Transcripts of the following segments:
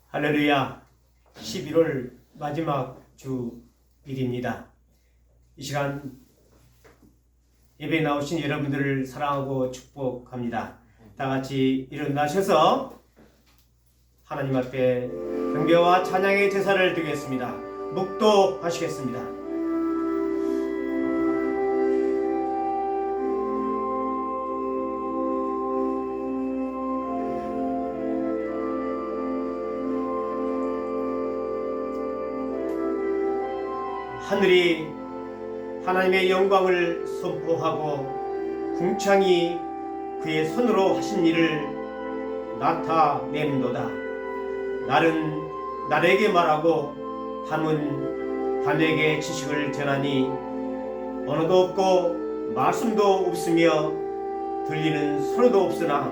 할렐루야. 11월 마지막 주일입니다. 이 시간 예배에 나오신 여러분들을 사랑하고 축복합니다. 다 같이 일어나셔서 하나님 앞에 경배와 찬양의 제사를 드리겠습니다. 묵도하시겠습니다. 하늘이 하나님의 영광을 선포하고 궁창이 그의 손으로 하신 일을 나타내는도다. 날은 날에게 말하고 밤은 밤에게 지식을 전하니 언어도 없고 말씀도 없으며 들리는 소리도 없으나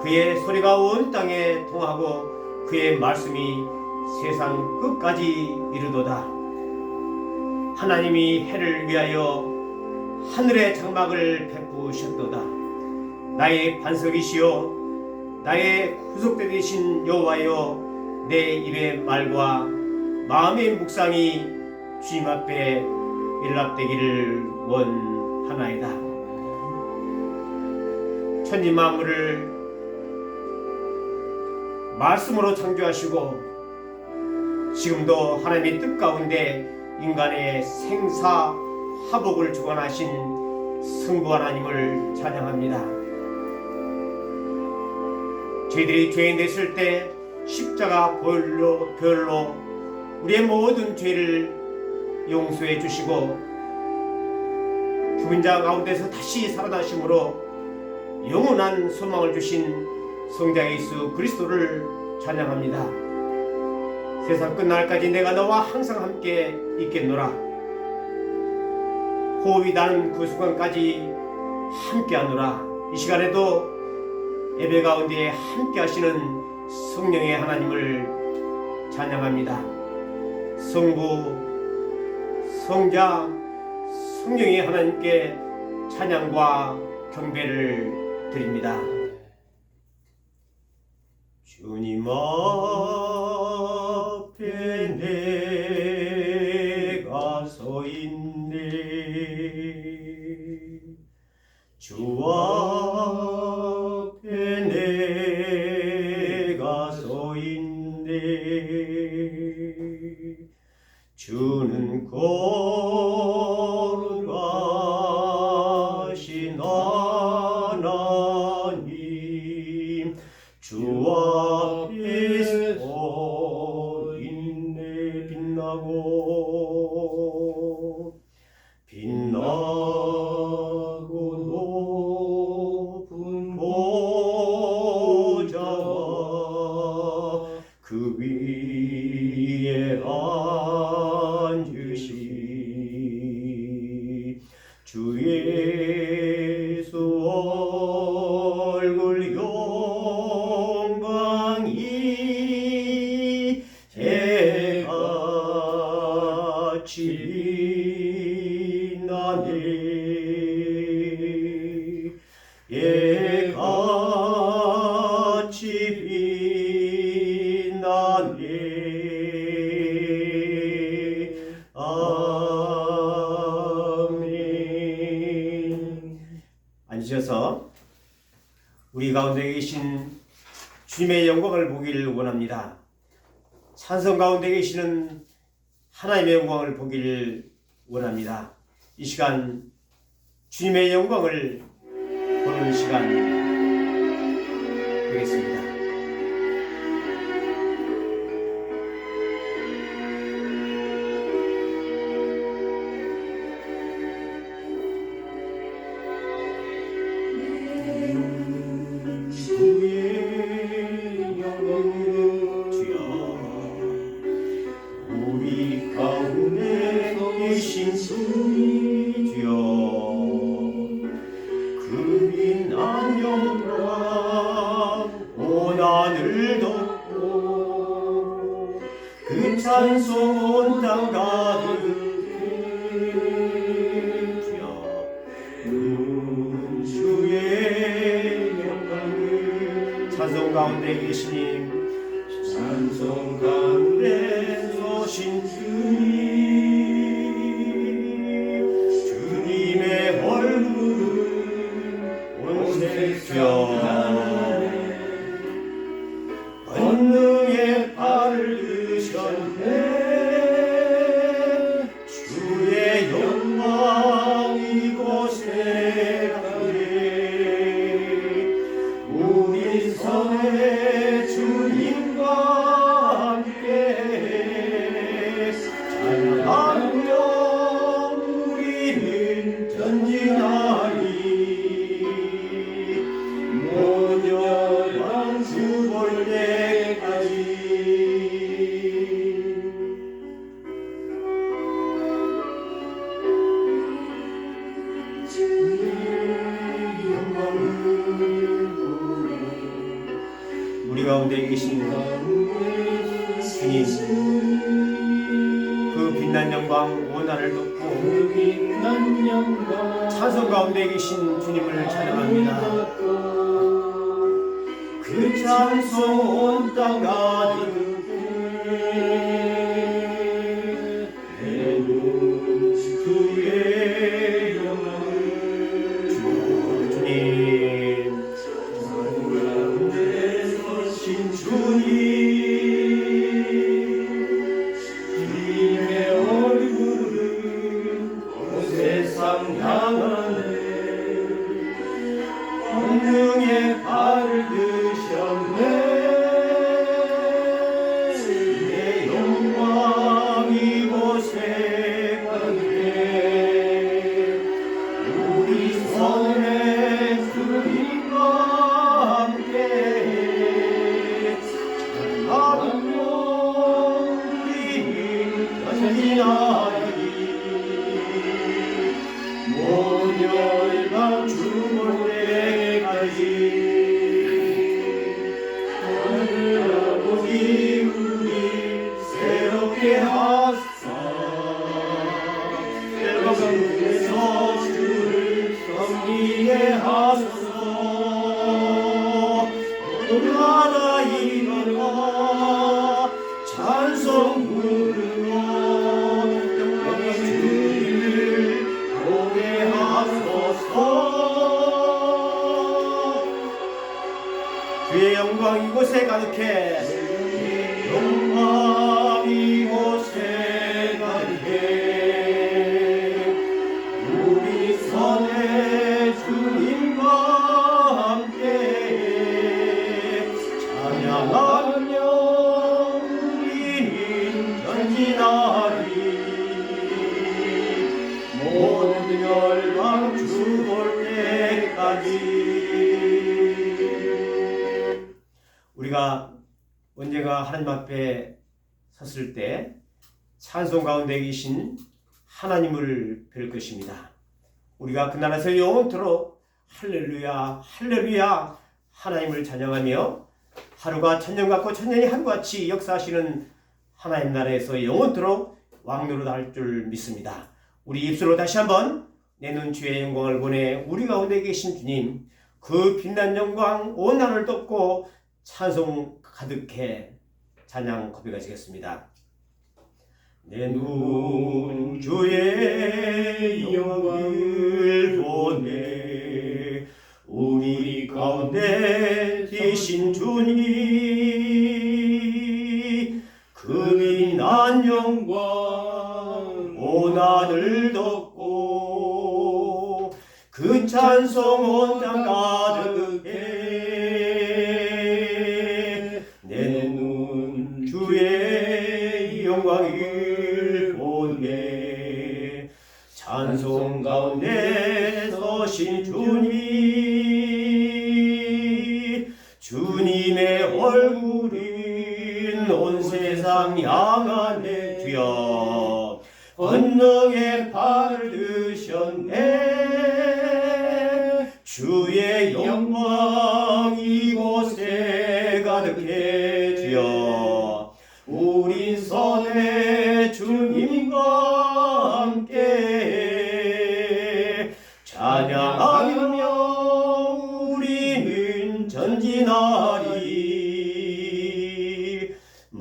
그의 소리가 온 땅에 통하고 그의 말씀이 세상 끝까지 이르도다. 하나님이 해를 위하여 하늘의 장막을 베푸셨도다. 나의 반석이시여 나의 구속대 되신 여호와여, 내 입의 말과 마음의 묵상이 주님 앞에 일납되기를 원하나이다. 천지 만물을 말씀으로 창조하시고 지금도 하나님의 뜻 가운데 인간의 생사화복을 주관하신 성부 하나님을 찬양합니다. 저희들이 죄인 됐을 때 십자가 별로 우리의 모든 죄를 용서해 주시고 죽은 자 가운데서 다시 살아나심으로 영원한 소망을 주신 성자 예수 그리스도를 찬양합니다. 세상 끝날까지 내가 너와 항상 함께 있겠노라. 호흡이 나는 그 순간까지 함께하노라. 이 시간에도 예배 가운데 함께 하시는 성령의 하나님을 찬양합니다. 성부, 성자, 성령의 하나님께 찬양과 경배를 드립니다. 주님 앞에 내가 서 있네. 주 앞에 내가 서 있네. 주는 거룩하신 하나님, 주 앞에 서 있네. 빛나고 높은 보좌와 그 위에 앉으신 주 예수 얼굴 영광이 해같이 빛나네. 해같이 빛나네. 아멘. 앉으셔서 우리 가운데 계신 주님의 영광을 보기를 원합니다. 찬송 가운데 계시는 하나님의 영광을 보기를 원합니다. 이 시간 주님의 영광을 보는 시간 되겠습니다. 우리 가운데 계신 주여, 그 빛난 영광 온 하늘 덮고 그 찬송 온 땅 가득해. 주여, 주의 영광을 찬송 가운데 계시니 찬송 가운데 서신 주님의 얼굴은 온세 드러나네. 권능의 발을 드셨네. 주의 영광 이곳에 가네. 우리 선의 주님과 함께 찬양하며 우리는 전진하리. 모든 열방 주 볼 때까지. 우리 가운데 계신 주님, 그 빛난 영광 원한을 덮고 찬송 가운데 계신 주님을 찬양합니다. 그 찬송 온 땅 가득해 내 눈 주의 영광을 주님 가운데 서신 주님 주님의 얼굴은 온 세상 향하네. 권능의 발을 드셨네. 내 영광 이곳에 가득해. 우리 선의 주님과 함께 찬양하며 우리는 전진하리. 모든 열방 주 볼 때까지. 하늘 아버지 우리 새롭게 하사 새로운 주를 섬기게 하소서. 모든 나라 일어나 찬송 부르며 영광의 주님을 노래하소서. 주의 영광 이곳에 가득해. 영광 이곳에 가득해. 우리 선의 주님과 함께 찬양하며 우리는 전진하리. 모든 열방 주 볼 때까지. 우리가 언제가 하나님 앞에 섰을 때 찬송 가운데 계신 하나님을 뵐 것입니다. 우리가 그 나라에서 영원토록 할렐루야 할렐루야 하나님을 찬양하며 하루가 천년 같고 천년이 하루같이 역사하시는 하나님 나라에서 영원토록 왕노릇 할 줄 믿습니다. 우리 입술로 다시 한번 내 눈 주의 영광을 보내 우리 가운데 계신 주님, 그 빛난 영광 온 하늘을 덮고 찬송 가득해 찬양 고백하시겠습니다. 내 눈 주의 영광을 보내 우리 가운데 계신 주님, 그 빛난 영광 온 하늘 덮고 그 찬송 온 땅 가득해. 내 눈 주의 영광을 보내 찬송 가운데 서신 주님, 주님의 얼굴은 온 세상 향하네. 주여 권능의 발을 드셨네. 주의 영광 이곳에 가득해. 주여 우리 선의 주님과 함께 찬양하며 우리는 전진하리.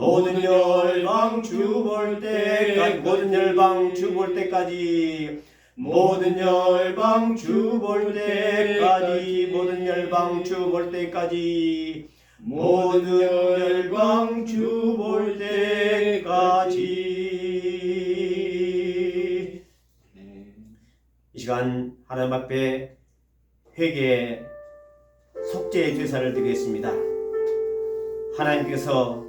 모든 열방 주 볼 때까지 모든 열방 주 볼 때까지 모든 열방 주 볼 때까지 모든 열방 주 볼 때까지 모든 열방 주 볼 때까지. 이 시간 하나님 앞에 회개 속죄의 제사를 드리겠습니다. 하나님께서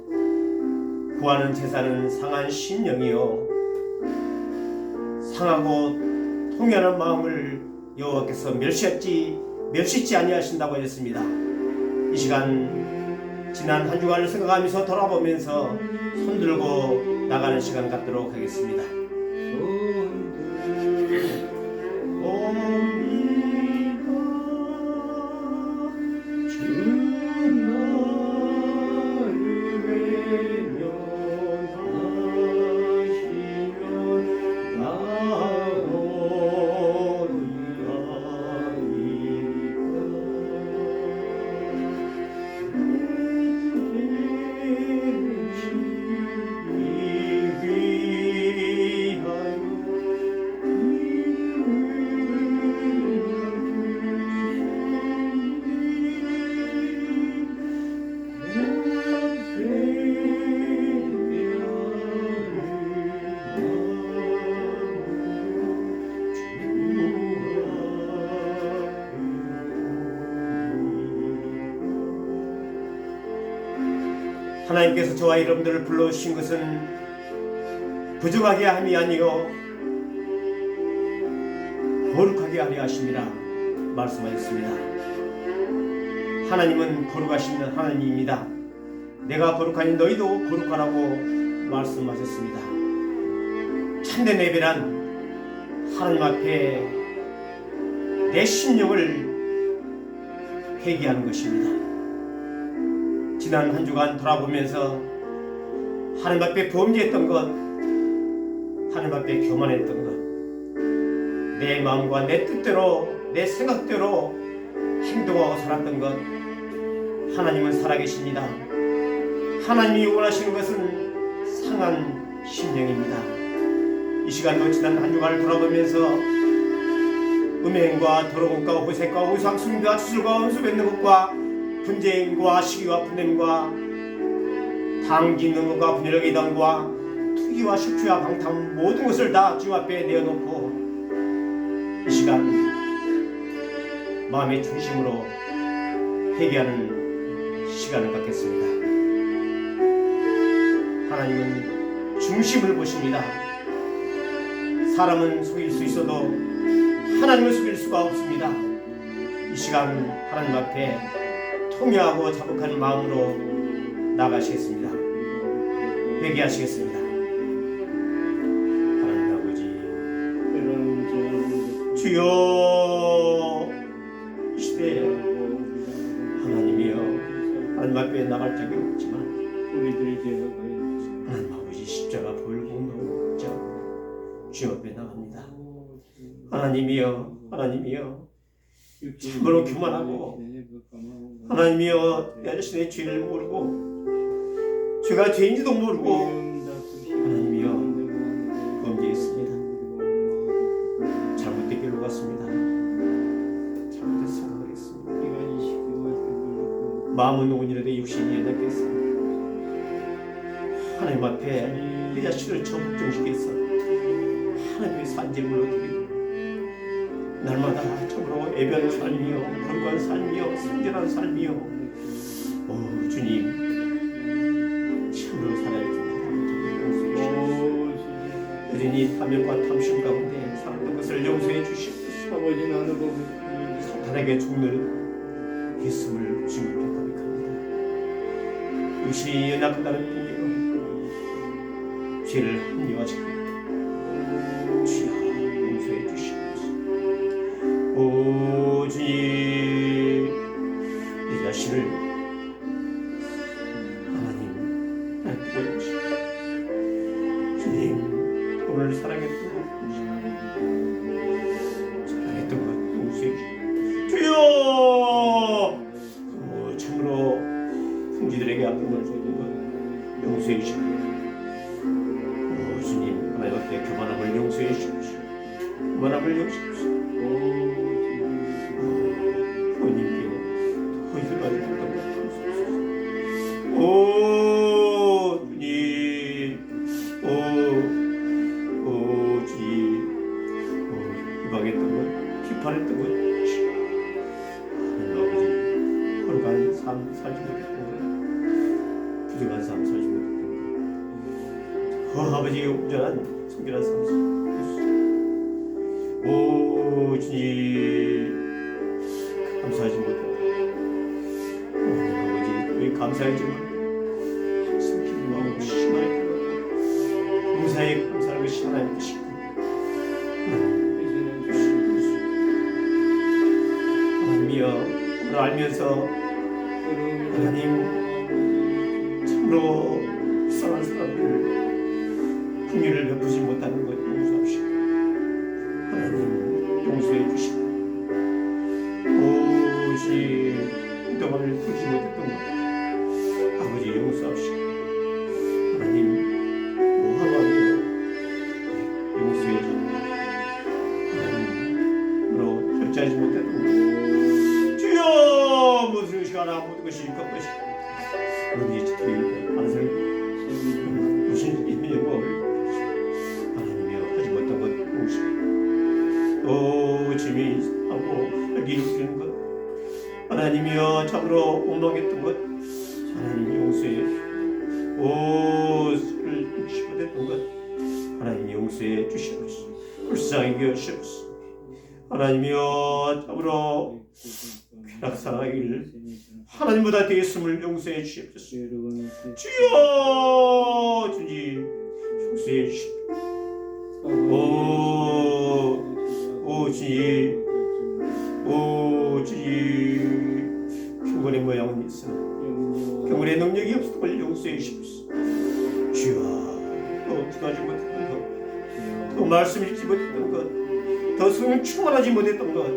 구하는 제사는 상한 심령이요 상하고 통연한 마음을 여호와께서 멸시치 아니하신다고 하셨습니다. 이 시간 지난 한 주간을 생각하면서 돌아보면서 손들고 나가는 시간 갖도록 하겠습니다. 하나님께서 저와 여러분들을 불러주신 것은 부정하게 함이 아니요 거룩하게 하려 하심이라 말씀하셨습니다. 하나님은 거룩하신 하나님입니다. 내가 거룩하니 너희도 거룩하라고 말씀하셨습니다. 참된 예배란 하나님 앞에 내 심령을 회개하는 것입니다. 지난 한 주간 돌아보면서 하나님 앞에 범죄했던 것, 하나님 앞에 교만했던 것, 내 마음과 내 뜻대로 내 생각대로 행동하고 살았던 것, 하나님은 살아계십니다. 하나님이 원하시는 것은 상한 심령입니다. 이 시간도 지난 한 주간을 돌아보면서 음행과 더러움과 호색과 우상 숭배와 추술과 원수 맺는 것과 분쟁과 시기와 분냄과 당짓는 것과 분열의 이단과 투기와 식주와 방탕 모든 것을 다 주 앞에 내어놓고 이 시간 마음의 중심으로 회개하는 시간을 갖겠습니다. 하나님은 중심을 보십니다. 사람은 속일 수 있어도 하나님을 속일 수가 없습니다. 이 시간 하나님 앞에 통회하고 자복한 마음으로 나가시겠습니다. 회개하시겠습니다. 하나님 아버지, 주여, 이 시대에 하나님이여 하나님 앞에 나갈 자격이 없지만 하나님 아버지 십자가 보일고 먹자 주 앞에 나갑니다. 하나님이여 참으로 교만하고 하나님이여 내 자신의 죄를 모르고 죄가 죄인지도 모르고 하나님이여 범죄했습니다. 잘못된 길로 갔습니다. 잘못된 생각을 했습니다. 마음은 온이라도 육신이 연약해서 하나님 앞에 내 자신을 정복정시켜서 하나님의 산재물로 드리고 날마다 참으로 애변한 삶이요 거룩한 삶이요 순결한 삶이요 주님 참으로 살아주시옵소서. 여전히 탐욕과 탐심 가운데 살았던 것을 용서해 주시옵소서. 사탄에게 죽는 예수를 주님께 고백합니다. 육신이 연약하다는 핑계로 죄를 합리화시키고 주여 용서해 주시옵소서. 오 주님 내 자신을 하나님 뜨고 주시옵소서. 주님 오늘 사랑했던 것 용서해 주시옵소서. 주여 참으로 형제들에게 아픈 걸 쏟은 것 용서해 주시옵소서. 주님 하나님 앞에 교만함을 용서해 주십시오. 교만함을 용서해 주님께 더 이상하지 못한 것 주옵소서. 오 주님 오 주님 비방했던 것 비판했던 것 아버지 홀간 삶 살지 못했던 것 부정한 삶 살지 못했던 것 아버지의 온전한 성결한 삶 오 주님 감사하지 못했다 아버지 왜 감사하지만 항상 기도하고 심하게 감사의 감사하는 것이 하나님 뜻이고 하나님이여 오늘 알면서 하나님 참으로 불쌍한 사람들 긍휼을 베푸지 못하는 것 용서합시오. 하나님 용서해 주시고 오직 그동안을 풀지 못했던 것 아버지 용서합시오. 하나님 모함하며 용서해 주시고 하나님으로 절제하지 못했던 것 주여 모든 시간아 모든 것이 것 것이 우리의 지키기 반성이 무슨 임명을 하나님이여 하지 못한 것 용서해 또 짐이 하고 이루는 것 하나님이여 참으로 원망했던 것 하나님 용서해 오를 못했던 것 하나님 용서해 주시옵소서. 불쌍히 여기옵소서. 하나님이여 참으로 쾌락사랑하기를 하나님보다 되었음을 용서해 주시옵소서. 주여 주님 용서해 주시옵소서. 오 주님 오 주님 경건의 모양은 있으나 경건의 능력이 없을 걸 용서해 주시옵소서. 주여 또 어떡하지 못했던 것 또 말씀 읽지 못했던 것 더 성령 충만하지 못했던 것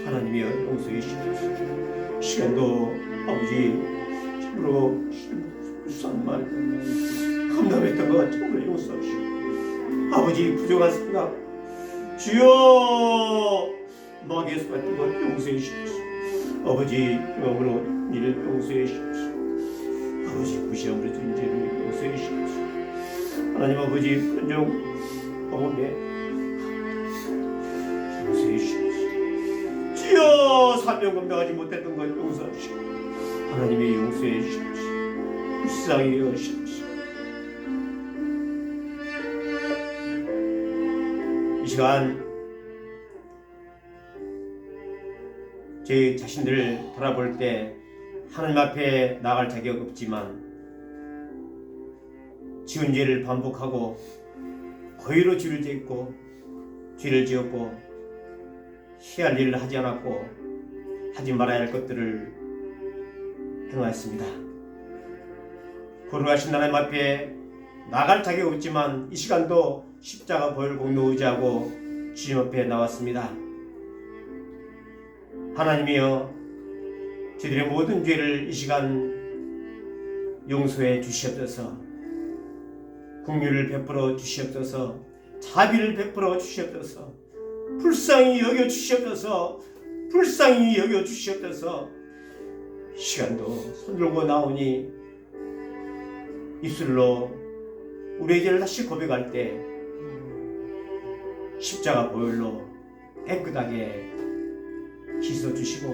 하나님이여 용서해 주시옵소서. 시간도 아버지 참으로 불쌍한 말 험담했던 것 참으로 용서하시오. 아버지 부족한 생각 주여 마귀에서 같은 것 용서해 주시옵소서. 아버지 영으로 이를 용서해 주시옵소서. 아버지 무시함으로 든 죄를 용서해 주시옵소서. 하나님 아버지 편정 범죄 용서해 주시옵소서. 주여 사명 감당하지 못했던 것 용서하시고 하나님의 용서해 주시옵소서. 불쌍히 여기시옵소서. 이 시간 제 자신들을 돌아볼 때 하나님 앞에 나갈 자격 없지만 지은 죄를 반복하고 고의로 죄를 짓고 죄를 지었고 해야 할 일을 하지 않았고 하지 말아야 할 것들을 행하였습니다. 거룩하신 하나님 앞에 나갈 자격 없지만 이 시간도 십자가 보혈 공로 의지하고 주님 앞에 나왔습니다. 하나님이여 저희들의 모든 죄를 이 시간 용서해 주시옵소서. 긍휼을 베풀어 주시옵소서. 자비를 베풀어 주시옵소서. 불쌍히 여겨 주시옵소서. 불쌍히 여겨 주시옵소서. 시간도 손들고 나오니 입술로 우리의 죄를 다시 고백할 때 십자가 보혈로 깨끗하게 씻어주시고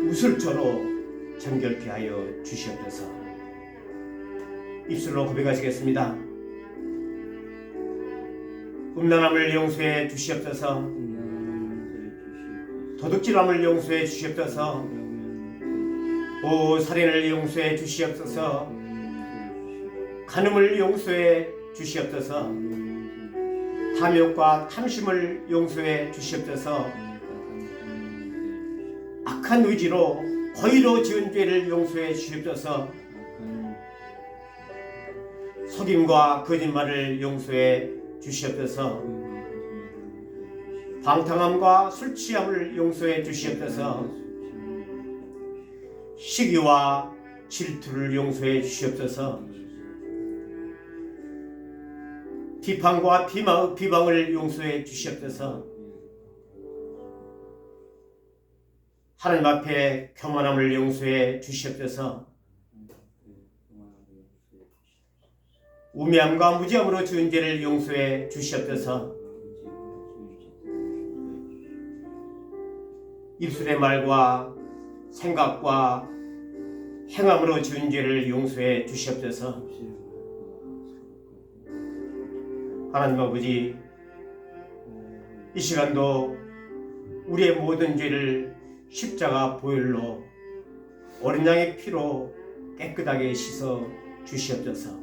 우슬초로 정결케 하여 주시옵소서. 입술로 고백하시겠습니다. 음란함을 용서해 주시옵소서. 도둑질함을 용서해 주시옵소서. 오 살인을 용서해 주시옵소서. 간음을 용서해 주시옵소서. 탐욕과 탐심을 용서해 주시옵소서. 악한 의지로 고의로 지은 죄를 용서해 주시옵소서. 속임과 거짓말을 용서해 주시옵소서. 방탕함과 술 취함을 용서해 주시옵소서. 시기와 질투를 용서해 주시옵소서. 비판과 비방을 용서해 주시옵소서. 하나님 앞에 교만함을 용서해 주시옵소서. 우매함과 무지함으로 지은 죄를 용서해 주시옵소서. 입술의 말과 생각과 행함으로 지은 죄를 용서해 주시옵소서. 하나님 아버지, 이 시간도 우리의 모든 죄를 십자가 보혈로 어린 양의 피로 깨끗하게 씻어 주시옵소서.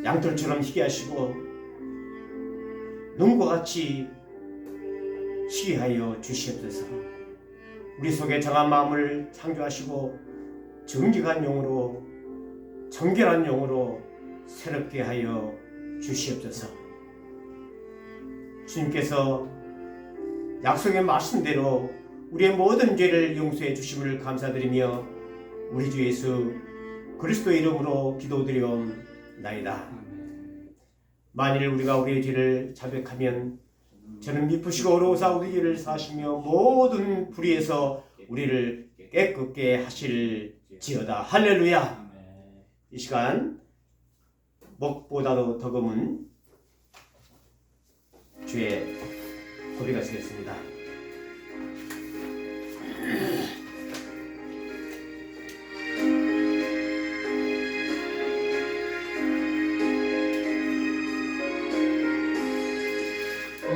양털처럼 희게 하시고 눈과 같이 희게 하여 주시옵소서. 우리 속에 정한 마음을 창조하시고 정직한 영으로 정결한 영으로 새롭게 하여 주시옵소서. 주님께서 약속의 말씀대로 우리의 모든 죄를 용서해 주심을 감사드리며 우리 주 예수 그리스도의 이름으로 기도드리옵나이다. 만일 우리가 우리의 죄를 자백하면 저는 미쁘시고 어려우사 우리 죄를 사시며 모든 불의에서 우리를 깨끗게 하실지어다. 할렐루야. 이 시간 먹보다도 더 검은 주의 고백하시겠습니다.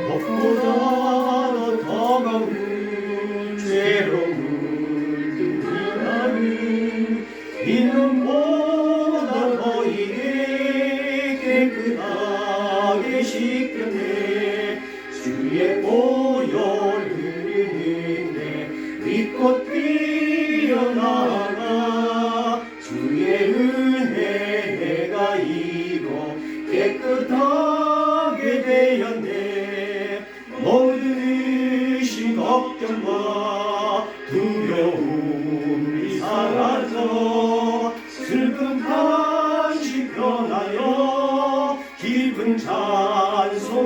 먹보다도 더 검은 죄로 물든 이 나는 이놈보다 더 이게 깨끗하게 씻겼네. 주의 보혈 흐르는데 빛꽃 피어나가 주의 은혜 내가 이고 깨끗하게 되었네. 모든 의심 걱정과 두려움이 사라져 슬픈 간식 변하여 기쁜 찬송되었네.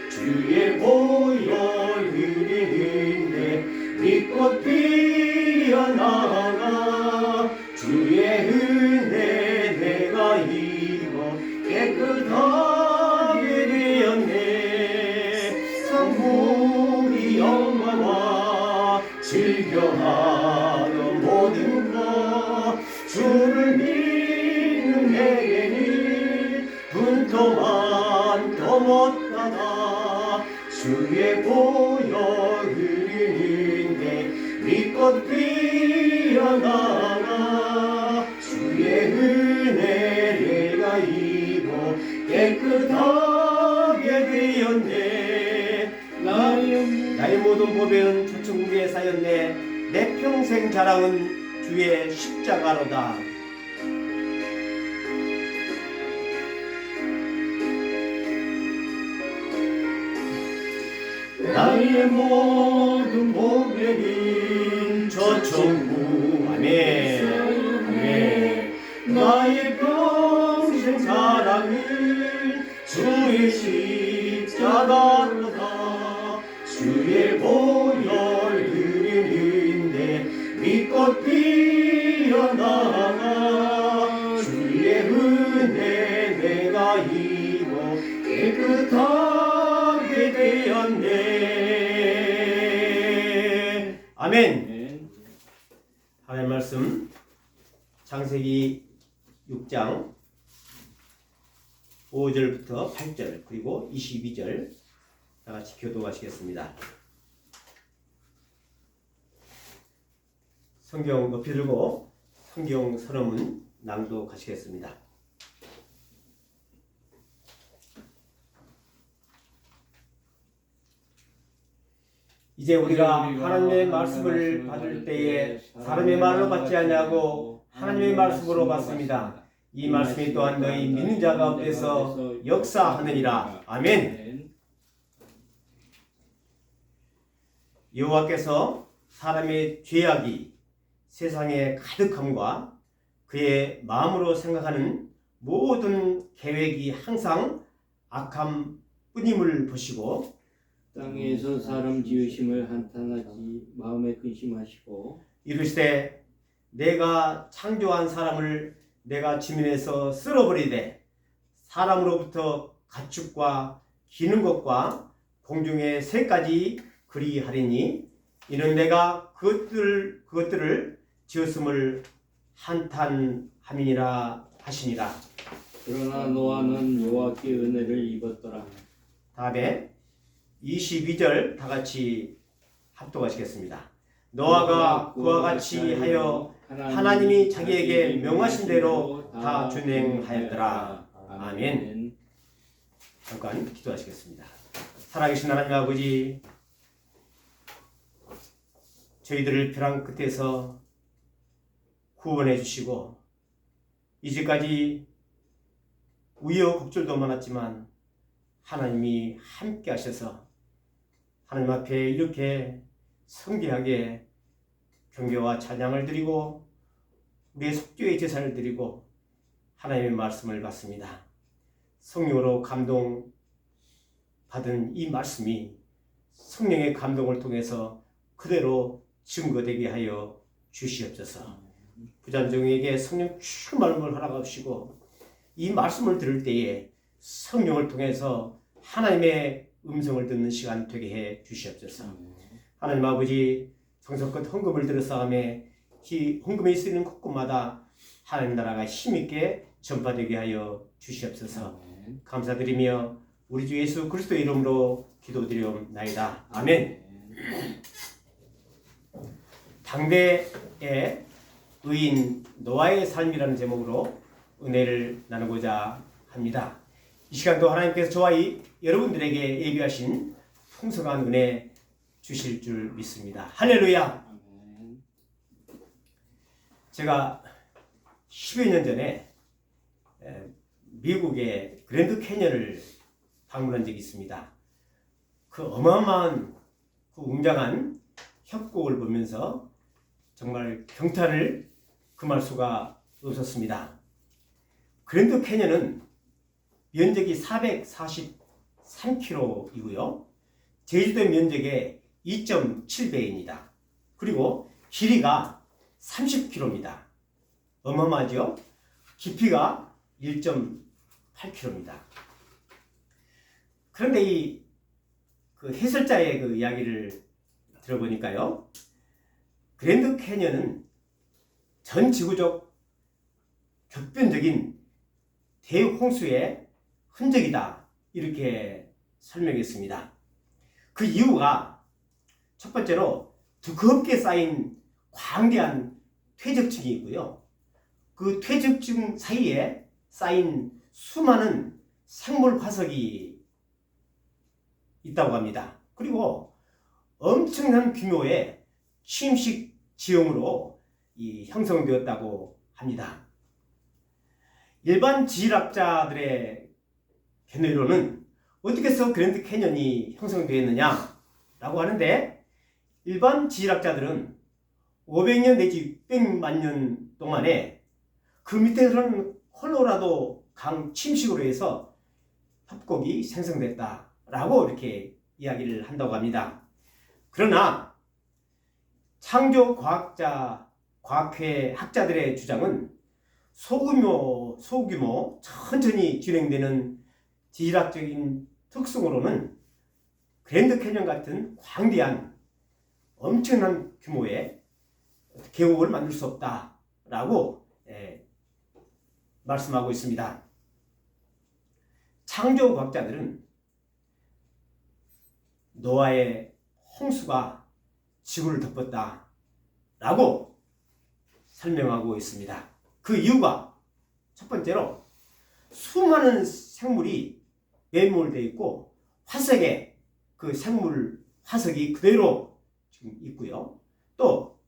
주의 보혈 흐르는데 빛꽃 피어나가 주의 은혜 내가 이고 깨끗하게 되었네. 상복이 영광과 즐겨하던 모든 것 주를 믿는 내게는 분토만 더 못하다. 주의 보혈 흐르는데 빛꽃 피어나가 주의 은혜 내가 이고 깨끗하게 되었네. 나의 모든 보배는 초천국에 쌓였네. 내 평생 자랑은 주의 십자가로다. 나의 모든 보배는 저 천국 안에 나의 평생 사랑은 주의 십자가로다. 주의 보혈 흐르는데 빛꽃 피어나가 주의 은혜 내가 이고 깨끗하게 되었네. 아멘. 하나님의 말씀 창세기 6장 5절부터 8절 그리고 22절 다같이 교독하시겠습니다. 성경 높이 들고 성경 선언문 낭독하시겠습니다. 이제 우리가 하나님의 말씀을 받을 때에 사람의 말로 받지 아니하고 하나님의 말씀으로 받습니다. 이 말씀이 또한 너희 믿는 자 가운데서 역사하느니라. 아멘. 여호와께서 사람의 죄악이 세상에 가득함과 그의 마음으로 생각하는 모든 계획이 항상 악함 뿐임을 보시고 땅에서 사람 지으심을 한탄하지 마음에 근심하시고 이르시되 내가 창조한 사람을 내가 지면에서 쓸어버리되 사람으로부터 가축과 기는 것과 공중의 새까지 그리하리니 이는 내가 그것들을 지었음을 한탄함이니라 하시니라. 그러나 노아는 여호와께 은혜를 입었더라. 다음에 22절 다 같이 합독하시겠습니다. 노아가 그와 같이 하여 하나님이 자기에게 명하신 대로 다 준행하였더라. 아멘. 잠깐 기도하시겠습니다. 살아계신 하나님 아버지, 저희들을 벼랑 끝에서 구원해 주시고 이제까지 우여곡절도 많았지만 하나님이 함께 하셔서 하나님 앞에 이렇게 성귀하게 경배와 찬양을 드리고 우리의 속죄의 제사를 드리고 하나님의 말씀을 받습니다. 성령으로 감동 받은 이 말씀이 성령의 감동을 통해서 그대로 증거되게 하여 주시옵소서. 부잔종에게 성령 충만함을 허락하시고 이 말씀을 들을 때에 성령을 통해서 하나님의 음성을 듣는 시간 되게 해 주시옵소서. 하나님 아버지, 성성껏 헌금을 들어싸움에 이 헌금에 쓰이는 곳곳마다 하나님 나라가 힘있게 전파되게 하여 주시옵소서. 감사드리며 우리 주 예수 그리스도의 이름으로 기도드리옵나이다. 아멘. 당대의 의인 노아의 삶이라는 제목으로 은혜를 나누고자 합니다. 이 시간도 하나님께서 저와 여러분들에게 예비하신 풍성한 은혜 주실 줄 믿습니다. 할렐루야. 제가 10여 년 전에 미국의 그랜드 캐년을 방문한 적이 있습니다. 그 어마어마한 그 웅장한 협곡을 보면서 정말 경탄을 금할 수가 없었습니다. 그랜드 캐년은 면적이 443km이고요. 제주도 면적의 2.7배입니다. 그리고 길이가 30km입니다. 어마어마하죠? 깊이가 1.8km입니다. 그런데 그 해설자의 그 이야기를 들어보니까요, 그랜드 캐년은 전 지구적 격변적인 대홍수의 흔적이다, 이렇게 설명했습니다. 그 이유가 첫 번째로 두껍게 쌓인 광대한 퇴적층이 있고요. 그 퇴적층 사이에 쌓인 수많은 생물 화석이 있다고 합니다. 그리고 엄청난 규모의 침식 지형으로 형성되었다고 합니다. 일반 지질학자들의 견해로는 어떻게 해서 그랜드 캐년이 형성되었느냐라고 하는데, 일반 지질학자들은 500년 내지 600만 년 동안에 그 밑에 흐르는 콜로라도 강 침식으로 해서 협곡이 생성됐다라고 이렇게 이야기를 한다고 합니다. 그러나 창조 과학회 학자들의 주장은 소규모 천천히 진행되는 지질학적인 특성으로는 그랜드 캐년 같은 광대한 엄청난 규모의 계곡을 만들 수 없다라고 말씀하고 있습니다. 창조 과학자들은 노아의 홍수가 지구를 덮었다라고 설명하고 있습니다. 그 이유가 첫 번째로 수많은 생물이 매몰되어 있고 화석에 그 생물 화석이 그대로 지금 있고요. 또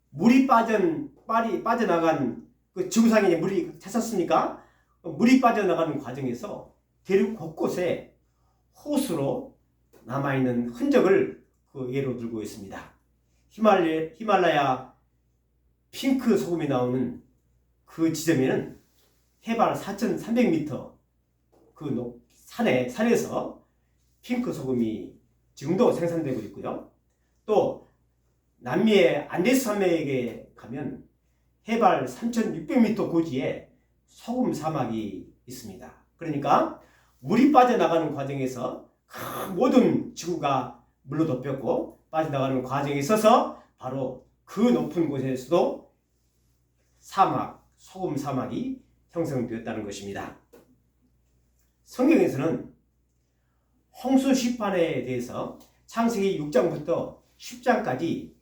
물이 빠져나간 그 지구상에 이제 물이 찼었습니까? 물이 빠져나가는 과정에서 대륙 곳곳에 호수로 남아있는 흔적을 그 예로 들고 있습니다. 히말라야 핑크 소금이 나오는 그 지점에는 해발 4,300m 그 산에서 핑크 소금이 지금도 생산되고 있고요. 또 남미의 안데스 산맥에 가면 해발 3,600m 고지에 소금 사막이 있습니다. 그러니까 물이 빠져나가는 과정에서 모든 지구가 물로 덮였고 빠져나가는 과정에 있어서 바로 그 높은 곳에서도 소금 사막이 형성되었다는 것입니다. 성경에서는 홍수 심판에 대해서 창세기 6장부터 10장까지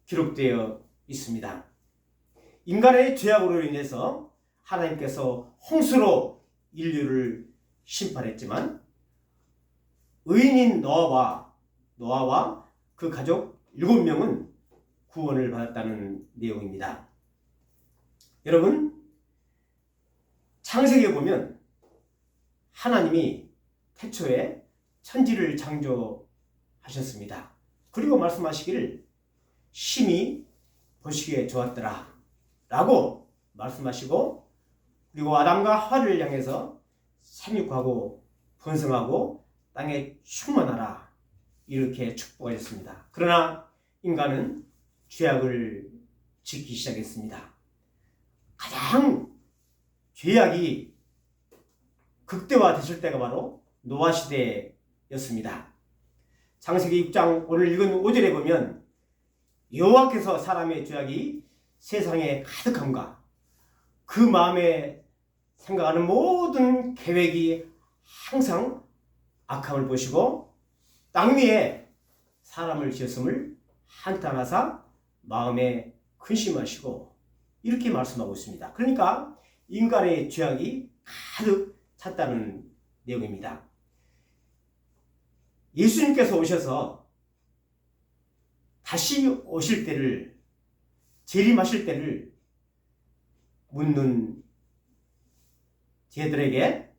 기록되어 있습니다. 인간의 죄악으로 인해서 하나님께서 홍수로 인류를 심판했지만 의인인 노아와 그 가족 7명은 구원을 받았다는 내용입니다. 여러분, 창세기에 보면 하나님이 태초에 천지를 창조하셨습니다. 그리고 말씀하시기를 심히 보시기에 좋았더라 라고 말씀하시고, 그리고 아담과 하와를 향해서 생육하고 번성하고 땅에 충만하라 이렇게 축복하셨습니다. 그러나 인간은 죄악을 짓기 시작했습니다. 가장 죄악이 극대화됐을 때가 바로 노아 시대였습니다. 창세기 6장 오늘 읽은 5절에 보면 여호와께서 사람의 죄악이 세상에 가득함과 그 마음에 생각하는 모든 계획이 항상 악함을 보시고 땅 위에 사람을 지었음을 한탄하사 마음에 근심하시고 이렇게 말씀하고 있습니다. 그러니까 인간의 죄악이 가득 찼다는 내용입니다. 예수님께서 오셔서 다시 오실 때를, 재림하실 때를 묻는 제들에게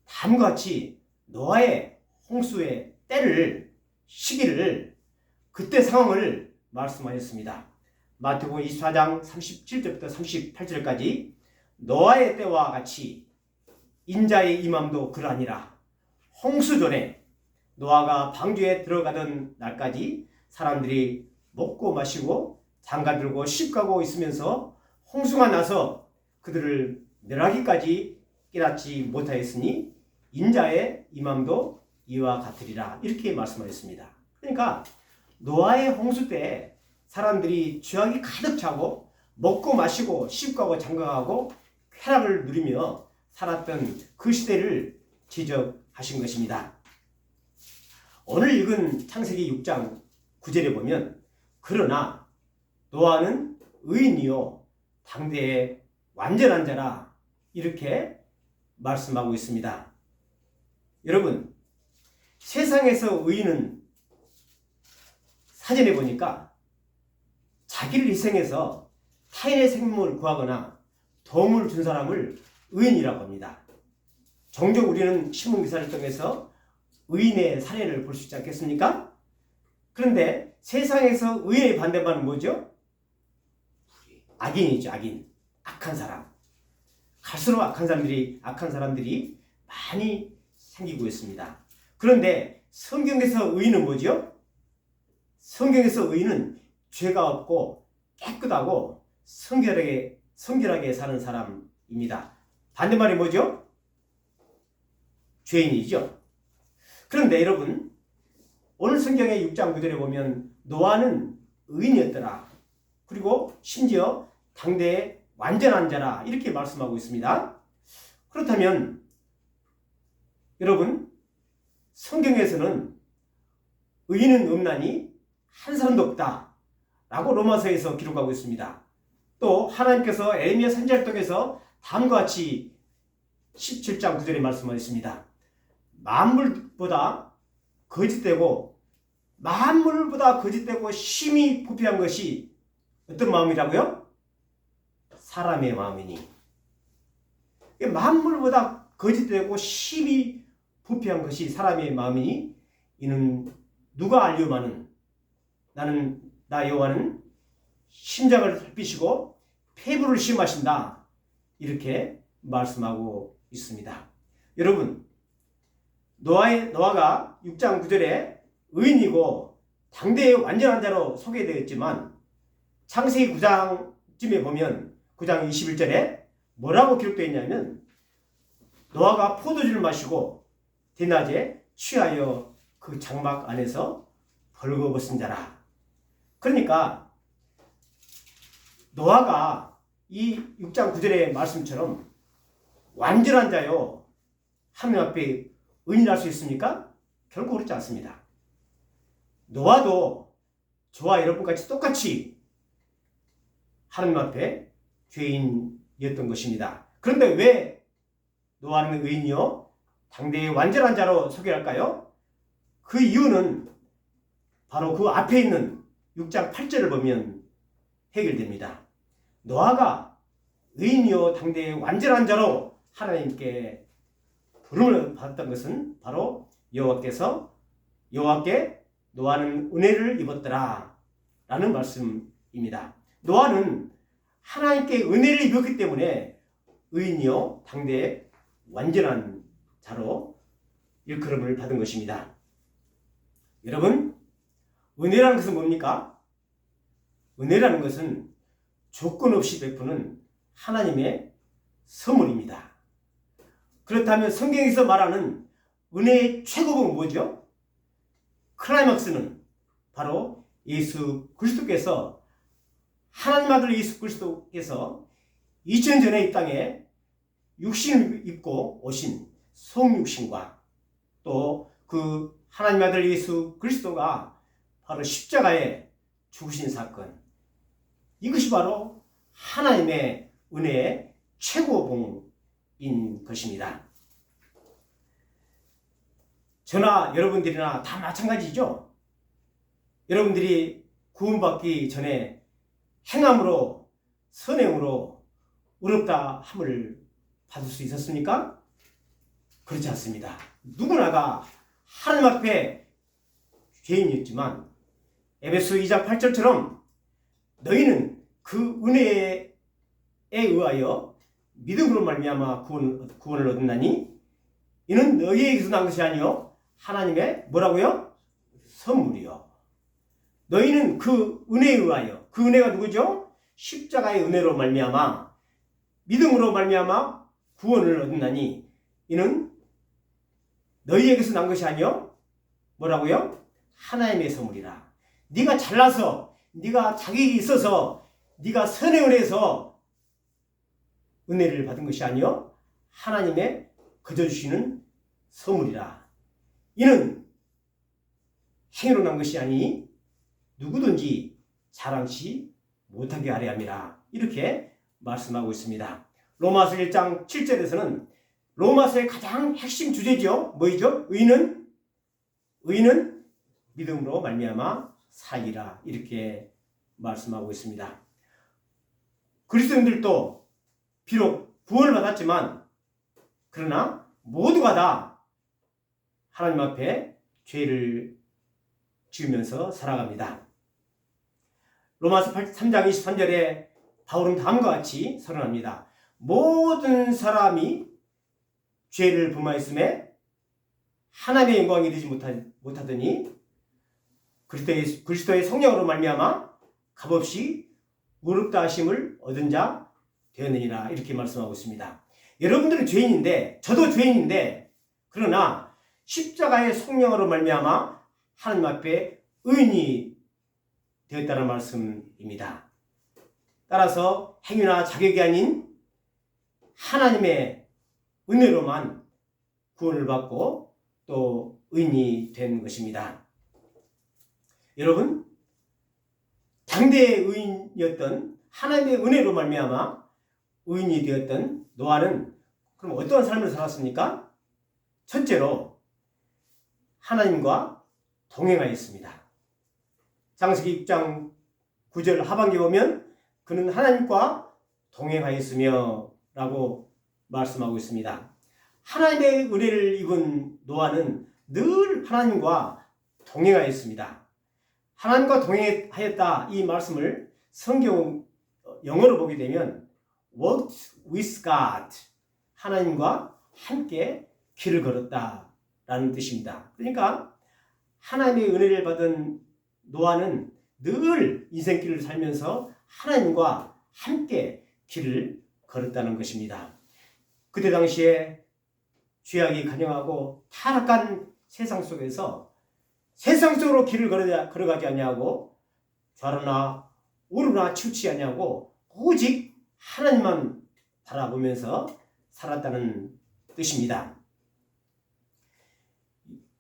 다음과 같이 노아의 홍수의 때를, 시기를, 그때 상황을 말씀하셨습니다. 마태복음 24장 37절부터 38절까지 노아의 때와 같이 인자의 임함도 그러하니라. 홍수 전에 노아가 방주에 들어가던 날까지 사람들이 먹고 마시고 장가들고 시집가고 있으면서 홍수가 나서 그들을 멸하기까지 깨닫지 못하였으니 인자의 임함도 이와 같으리라 이렇게 말씀하셨습니다. 그러니까 노아의 홍수 때 사람들이 죄악이 가득 차고 먹고 마시고 시집가고 장가가고 쾌락을 누리며 살았던 그 시대를 지적하신 것입니다. 오늘 읽은 창세기 6장 9절에 보면 그러나 노아는 의인이요 당대의 완전한 자라 이렇게 말씀하고 있습니다. 여러분, 세상에서 의인은 사전에 보니까 자기를 희생해서 타인의 생명을 구하거나 도움을 준 사람을 의인이라고 합니다. 종종 우리는 신문기사를 통해서 의인의 사례를 볼 수 있지 않겠습니까? 그런데 세상에서 의인의 반대말은 뭐죠? 악인이죠. 악인. 악한 사람. 갈수록 악한 사람들이 많이 생기고 있습니다. 그런데 성경에서 의인은 뭐죠? 성경에서 의인은 죄가 없고 깨끗하고 성결하게 사는 사람입니다. 반대말이 뭐죠? 죄인이죠. 그런데 여러분, 오늘 성경의 6장 9절에 보면 노아는 의인이었더라. 그리고 심지어 당대의 완전한 자라 이렇게 말씀하고 있습니다. 그렇다면 여러분, 성경에서는 의인은 없나니 한 사람도 없다 라고 로마서에서 기록하고 있습니다. 또 하나님께서 에레미야 선지자를 통해서 다음과 같이 17장 9절에 말씀하셨습니다. 만물보다 거짓되고 심히 부패한 것이 어떤 마음이라고요? 사람의 마음이니. 만물보다 거짓되고 심히 부패한 것이 사람의 마음이니 이는 누가 알려마는 나 여호와는 심장을 살피시고 폐부를 시험하신다 이렇게 말씀하고 있습니다. 여러분, 노아가 6장 9절에 의인이고 당대의 완전한 자로 소개되었지만 창세기 9장쯤에 보면 9장 21절에 뭐라고 기록되어 있냐면 노아가 포도주를 마시고 대낮에 취하여 그 장막 안에서 벌거벗은 자라. 그러니까 노아가 이 6장 9절의 말씀처럼 완전한 자요 하나님 앞에 의인할 수 있습니까? 결코 그렇지 않습니다. 노아도 저와 여러분같이 똑같이 하나님 앞에 죄인이었던 것입니다. 그런데 왜 노아는 의인이요 당대의 완전한 자로 소개할까요? 그 이유는 바로 그 앞에 있는 6장 8절을 보면 해결됩니다. 노아가 의인이요 당대의 완전한 자로 하나님께 부름을 받았던 것은 바로 여호와께 노아는 은혜를 입었더라 라는 말씀입니다. 노아는 하나님께 은혜를 입었기 때문에 의인이요 당대의 완전한 자로 일컬음을 받은 것입니다. 여러분, 은혜라는 것은 뭡니까? 은혜라는 것은 조건 없이 베푸는 하나님의 선물입니다. 그렇다면 성경에서 말하는 은혜의 최고봉은 뭐죠? 클라이막스는 바로 예수 그리스도께서 하나님 아들 예수 그리스도께서 2000년 전에 이 땅에 육신을 입고 오신 성육신과 또 그 하나님 아들 예수 그리스도가 바로 십자가에 죽으신 사건, 이것이 바로 하나님의 은혜의 최고봉인 것입니다. 저나 여러분들이나 다 마찬가지죠. 여러분들이 구원받기 전에 행함으로 선행으로 의롭다 함을 받을 수 있었습니까? 그렇지 않습니다. 누구나가 하나님 앞에 죄인이었지만 에베소 2장 8절처럼 너희는 그 은혜에 의하여 믿음으로 말미암아 구원을 얻었나니 이는 너희에게서 난 것이 아니요 하나님의 뭐라고요? 선물이요. 너희는 그 은혜에 의하여, 그 은혜가 누구죠? 십자가의 은혜로 말미암아 믿음으로 말미암아 구원을 얻었나니 이는 너희에게서 난 것이 아니요 뭐라고요? 하나님의 선물이라. 네가 잘나서, 네가 자격이 있어서, 네가 선행을 해서 은혜를 받은 것이 아니요 하나님의 거저 주시는 선물이라. 이는 행위로 난 것이 아니 누구든지 자랑치 못하게 하려 함이라. 이렇게 말씀하고 있습니다. 로마서 1장 7절에서는 로마서의 가장 핵심 주제죠. 뭐이죠? 의인은 믿음으로 말미암아 살리라. 이렇게 말씀하고 있습니다. 그리스도인들도 비록 구원을 받았지만 그러나 모두가 다 하나님 앞에 죄를 지으면서 살아갑니다. 로마서 3장 23절에 바울은 다음과 같이 선언합니다. 모든 사람이 죄를 범하였음에 하나님의 영광이 이르지 못하더니 그리스도의 성령으로 말미암아 값없이 의롭다 하심을 얻은 자 되었느니라. 이렇게 말씀하고 있습니다. 여러분들은 죄인인데 저도 죄인인데 그러나 십자가의 성령으로 말미암아 하나님 앞에 의인이 되었다는 말씀입니다. 따라서 행위나 자격이 아닌 하나님의 은혜로만 구원을 받고 또 의인이 된 것입니다. 여러분, 당대의 의인이었던 하나님의 은혜로 말미암아 의인이 되었던 노아는 그럼 어떠한 삶을 살았습니까? 첫째로 하나님과 동행하였습니다. 창세기 6장 9절 하반기 보면 그는 하나님과 동행하였으며 라고 말씀하고 있습니다. 하나님의 은혜를 입은 노아는 늘 하나님과 동행하였습니다. 하나님과 동행하였다 이 말씀을 성경 영어로 보게 되면 walked with God. 하나님과 함께 길을 걸었다라는 뜻입니다. 그러니까 하나님의 은혜를 받은 노아는 늘 인생길을 살면서 하나님과 함께 길을 걸었다는 것입니다. 그때 당시에 죄악이 간영하고 타락한 세상 속에서 세상 속으로 길을 걸어가지 아니하고 좌로나 우로나 치우치지 아니하고 오직 하나님만 바라보면서 살았다는 뜻입니다.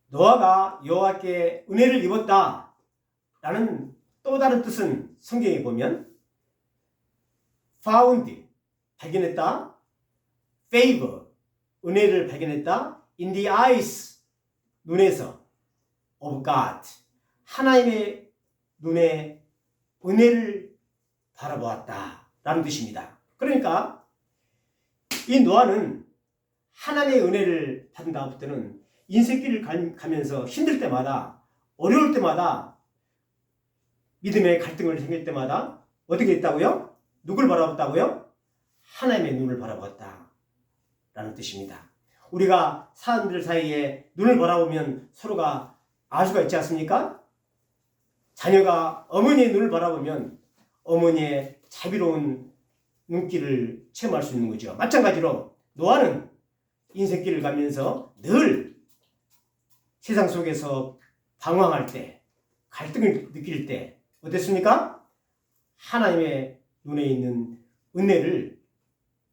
노아가 여호와께 은혜를 입었다라는 또 다른 뜻은 성경에 보면 found, 발견했다, favor, 은혜를 발견했다, in the eyes, 눈에서, of God, 하나님의 눈에 은혜를 바라보았다라는 뜻입니다. 그러니까 이 노아는 하나님의 은혜를 받은 다음부터는 인생길을 가면서 힘들 때마다, 어려울 때마다, 믿음의 갈등을 생길 때마다 어떻게 했다고요? 누굴 바라봤다고요? 하나님의 눈을 바라봤다 라는 뜻입니다. 우리가 사람들 사이에 눈을 바라보면 서로가 알 수가 있지 않습니까? 자녀가 어머니의 눈을 바라보면 어머니의 자비로운 눈길을 체험할 수 있는 거죠. 마찬가지로 노아는 인생길을 가면서 늘 세상 속에서 방황할 때, 갈등을 느낄 때 어땠습니까? 하나님의 눈에 있는 은혜를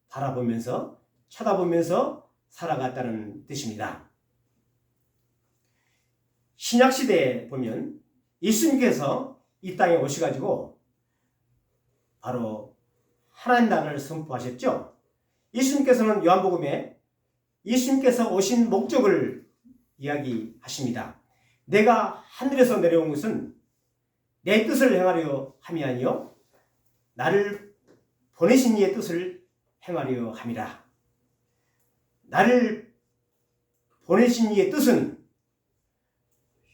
바라보면서 쳐다보면서 살아갔다는 뜻입니다. 신약시대에 보면 예수님께서 이 땅에 오셔가지고 바로 하나님 나라를 선포하셨죠. 예수님께서는 요한복음에 예수님께서 오신 목적을 이야기하십니다. 내가 하늘에서 내려온 것은 내 뜻을 행하려 함이 아니요 나를 보내신 이의 뜻을 행하려 함이라. 나를 보내신 이의 뜻은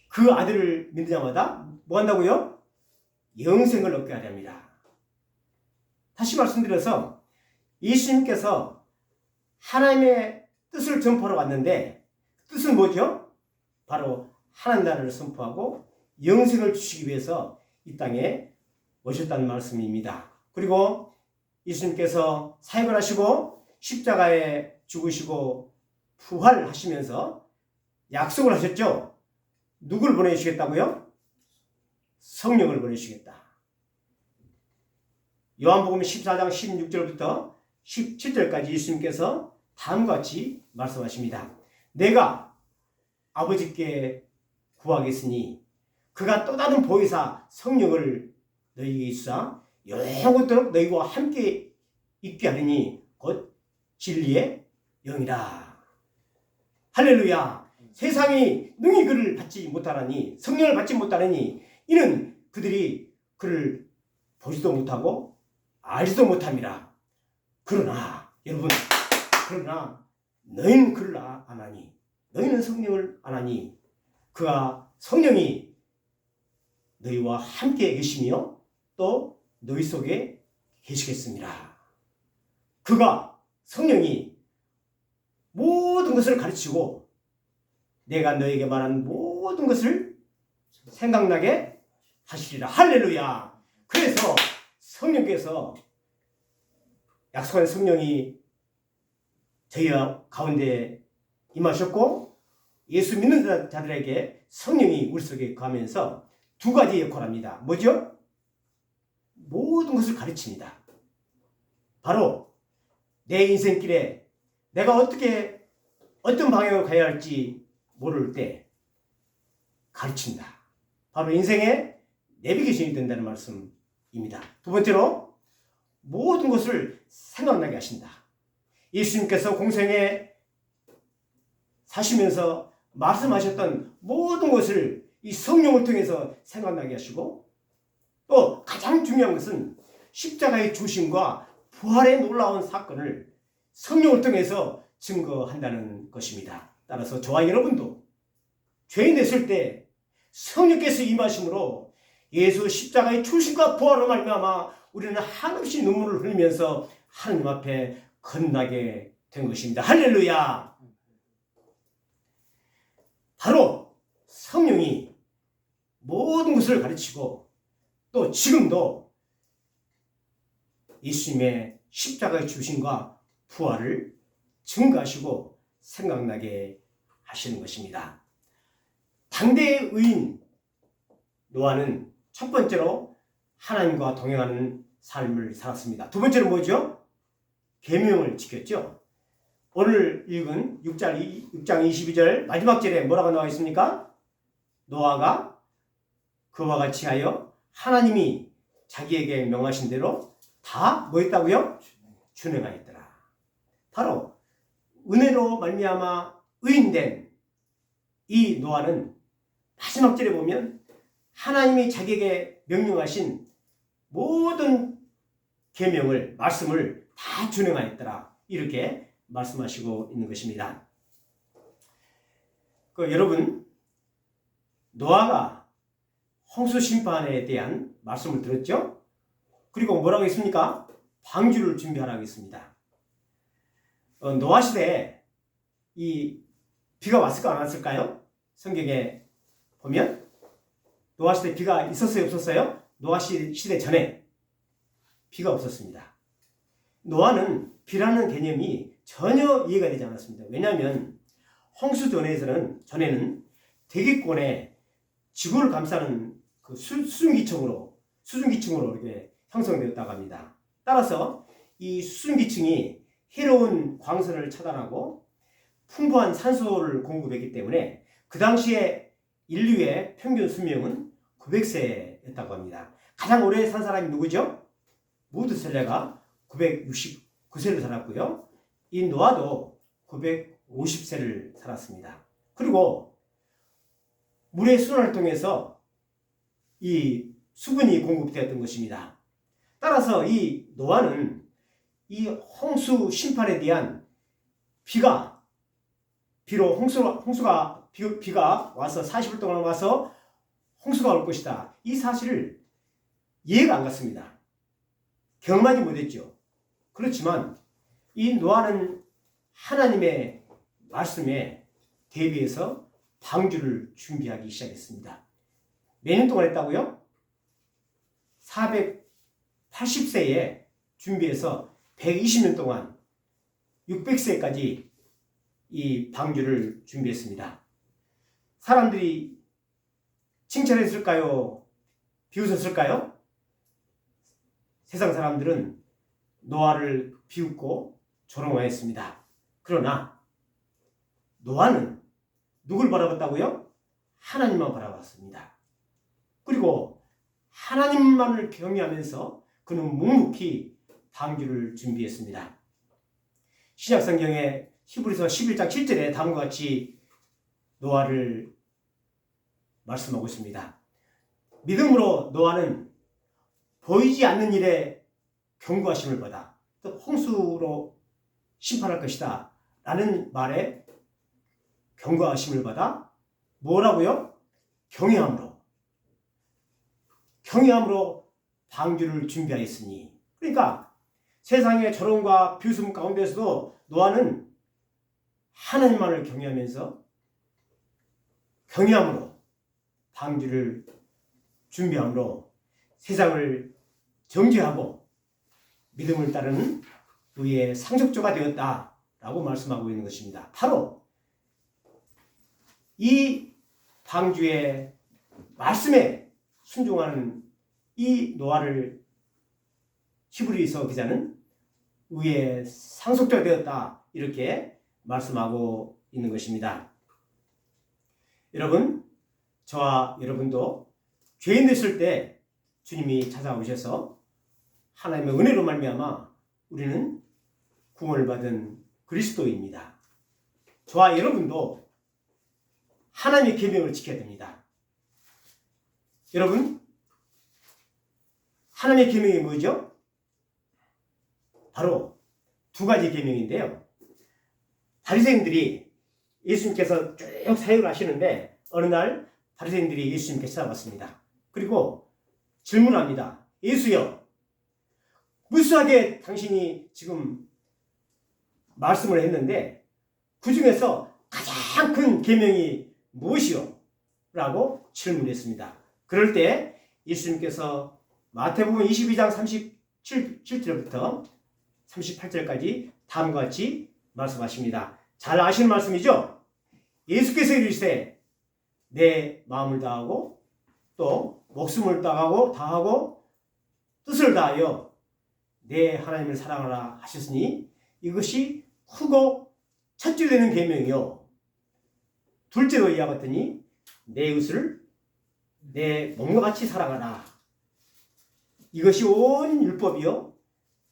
그 아들을 믿는 자마다 뭐 한다고요? 영생을 얻게 하려 합니다. 다시 말씀드려서 예수님께서 하나님의 뜻을 전파하러 왔는데 뜻은 뭐죠? 바로 하나님 나라를 선포하고 영생을 주시기 위해서 이 땅에 오셨다는 말씀입니다. 그리고 예수님께서 사역을 하시고 십자가에 죽으시고 부활하시면서 약속을 하셨죠. 누굴 보내주시겠다고요? 성령을 보내주시겠다. 요한복음 14장 16절부터 17절까지 예수님께서 다음과 같이 말씀하십니다. 내가 아버지께 구하겠으니 그가 또 다른 보혜사 성령을 너희에게 주사 영원토록 너희와 함께 있게 하리니 곧 진리의 영이라. 할렐루야. 세상이 능히 그를 받지 못하나니 성령을 받지 못하나니 이는 그들이 그를 보지도 못하고 알지도 못함이라. 그러나 여러분, 그러나 너희는 그를 아나니 너희는 성령을 아나니 그가 성령이 너희와 함께 계시며 또 너희 속에 계시겠습니다. 그가 성령이 모든 것을 가르치고 내가 너에게 말한 모든 것을 생각나게 하시리라. 할렐루야. 그래서 성령께서 약속한 성령이 저희 가운데 임하셨고 예수 믿는 자들에게 성령이 우리 속에 거하면서 두 가지 역할을 합니다. 뭐죠? 모든 것을 가르칩니다. 바로 내 인생길에 내가 어떻게 어떤 방향으로 가야 할지 모를 때 가르친다. 바로 인생의 내비게이션이 된다는 말씀입니다. 두 번째로 모든 것을 생각나게 하신다. 예수님께서 공생에 사시면서 말씀하셨던 모든 것을 이 성령을 통해서 생각나게 하시고 또 가장 중요한 것은 십자가의 죽으심과 부활의 놀라운 사건을 성령을 통해서 증거한다는 것입니다. 따라서 저와 여러분도 죄인 됐을 때 성령께서 임하심으로 예수 십자가의 죽으심과 부활로 말미암아 우리는 한없이 눈물을 흘리면서 하느님 앞에 건나게 된 것입니다. 할렐루야! 바로 성령이 모든 것을 가르치고 또 지금도 예수님의 십자가의 죽으심과 부활을 증거하시고 생각나게 하시는 것입니다. 당대의 의인 노아는 첫 번째로 하나님과 동행하는 삶을 살았습니다. 두 번째로 뭐죠? 계명을 지켰죠. 오늘 읽은 6장 22절 마지막 절에 뭐라고 나와 있습니까? 노아가 그와 같이 하여 하나님이 자기에게 명하신 대로 다 뭐 했다고요? 준행하였더라. 바로 은혜로 말미암아 의인된 이 노아는 마지막 절에 보면 하나님이 자기에게 명령하신 모든 계명을 말씀을 다 준행하였더라. 이렇게 말씀하시고 있는 것입니다. 여러분, 노아가 홍수 심판에 대한 말씀을 들었죠? 그리고 뭐라고 했습니까? 방주를 준비하라고 했습니다. 노아 시대에 이 비가 왔을까 안 왔을까요? 성경에 보면 노아 시대 비가 있었어요, 없었어요? 노아 시대 전에 비가 없었습니다. 노아는 비라는 개념이 전혀 이해가 되지 않았습니다. 왜냐하면 홍수 전에는 대기권에 지구를 감싸는 그 수증기층으로 이렇게 형성되었다고 합니다. 따라서 이 수증기층이 해로운 광선을 차단하고 풍부한 산소를 공급했기 때문에 그 당시에 인류의 평균 수명은 900세였다고 합니다. 가장 오래 산 사람이 누구죠? 무드셀레가 969세를 살았고요. 이 노아도 950세를 살았습니다. 그리고 물의 순환을 통해서 이 수분이 공급되었던 것입니다. 따라서 이 노아는 이 홍수 심판에 대한 비가 와서 40일 동안 와서 홍수가 올 것이다. 이 사실을 이해가 안 갔습니다. 경험하지 못했죠. 그렇지만 이 노아는 하나님의 말씀에 대비해서 방주를 준비하기 시작했습니다. 몇 년 동안 했다고요? 480세에 준비해서 120년 동안 600세까지 이 방주를 준비했습니다. 사람들이 칭찬했을까요? 비웃었을까요? 세상 사람들은 노아를 비웃고 조롱하였습니다. 그러나 노아는 누굴 바라봤다고요? 하나님만 바라봤습니다. 그리고 하나님만을 경외하면서 그는 묵묵히 방주를 준비했습니다. 신약성경에 히브리서 11장 7절에 다음과 같이 노아를 말씀하고 있습니다. 믿음으로 노아는 보이지 않는 일에 경고하심을 받아 또 홍수로 심판할 것이다 라는 말에 경고하심을 받아 뭐라고요? 경외함으로 방주를 준비하였으니. 그러니까 세상의 조롱과 비웃음 가운데서도 노아는 하나님만을 경외하면서 경외함으로 방주를 준비함으로 세상을 정죄하고 믿음을 따르는 그의 상속자가 되었다라고 말씀하고 있는 것입니다. 바로 이 방주의 말씀에 순종하는 이 노아를 히브리서 기자는 의의 상속자가 되었다 이렇게 말씀하고 있는 것입니다. 여러분, 저와 여러분도 죄인 됐을 때 주님이 찾아오셔서 하나님의 은혜로 말미암아 우리는 구원을 받은 그리스도입니다. 저와 여러분도 하나님의 계명을 지켜야 됩니다. 여러분, 하나님의 계명이 뭐죠? 바로 두 가지 계명인데요. 바리새인들이 예수님께서 쭉 사역을 하시는데 어느 날 바리새인들이 예수님께 찾아왔습니다. 그리고 질문합니다. 예수여, 무수하게 당신이 지금 말씀을 했는데 그 중에서 가장 큰 계명이 무엇이요? 라고 질문했습니다. 그럴 때 예수님께서 마태복음 22장 37절부터 38절까지 다음과 같이 말씀하십니다. 잘 아시는 말씀이죠? 예수께서 이르시되 내 마음을 다하고 또 목숨을 다하고 뜻을 다하여 내 하나님을 사랑하라 하셨으니 이것이 크고 첫째 되는 계명이요. 둘째로 이와 같으니 내 이웃을 내 몸과 같이 사랑하라. 이것이 온 율법이요